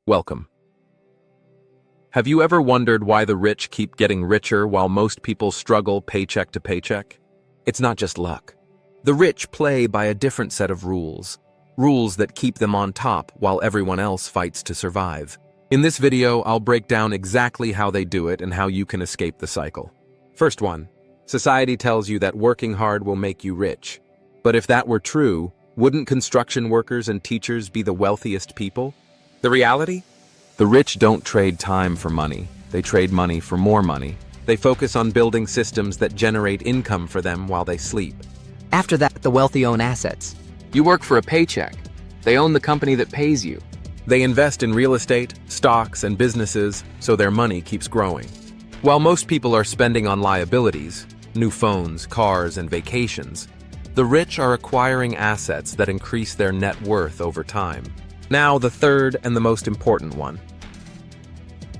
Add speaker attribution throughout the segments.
Speaker 1: Welcome. Have you ever wondered why the rich keep getting richer while most people struggle paycheck to paycheck? It's not just luck. The rich play by a different set of rules. Rules that keep them on top while everyone else fights to survive. In this video, I'll break down exactly how they do it and how you can escape the cycle. First one, society tells you that working hard will make you rich. But if that were true, wouldn't construction workers and teachers be the wealthiest people? The reality? The rich don't trade time for money. They trade money for more money. They focus on building systems that generate income for them while they sleep.
Speaker 2: After that, the wealthy own assets.
Speaker 3: You work for a paycheck. They own the company that pays you.
Speaker 1: They invest in real estate, stocks, and businesses, so their money keeps growing. While most people are spending on liabilities, new phones, cars, and vacations, the rich are acquiring assets that increase their net worth over time. Now, the third and the most important one.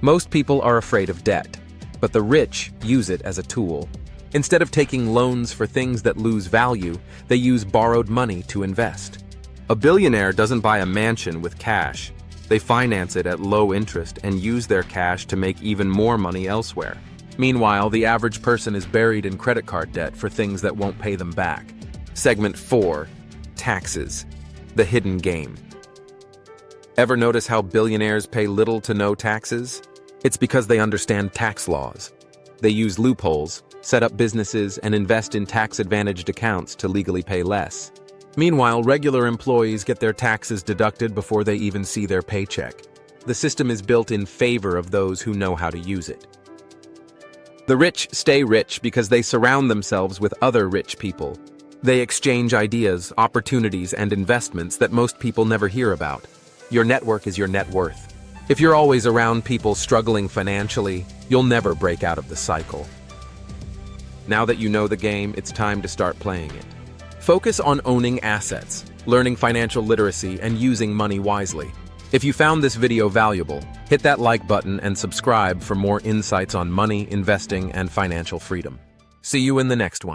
Speaker 1: Most people are afraid of debt, but the rich use it as a tool. Instead of taking loans for things that lose value, they use borrowed money to invest. A billionaire doesn't buy a mansion with cash. They finance it at low interest and use their cash to make even more money elsewhere. Meanwhile, the average person is buried in credit card debt for things that won't pay them back. Segment 4. Taxes. The hidden game. Ever notice how billionaires pay little to no taxes? It's because they understand tax laws. They use loopholes, set up businesses, and invest in tax-advantaged accounts to legally pay less. Meanwhile, regular employees get their taxes deducted before they even see their paycheck. The system is built in favor of those who know how to use it. The rich stay rich because they surround themselves with other rich people. They exchange ideas, opportunities, and investments that most people never hear about. Your network is your net worth. If you're always around people struggling financially, you'll never break out of the cycle. Now that you know the game, it's time to start playing it. Focus on owning assets, learning financial literacy, and using money wisely. If you found this video valuable, hit that like button and subscribe for more insights on money, investing, and financial freedom. See you in the next one.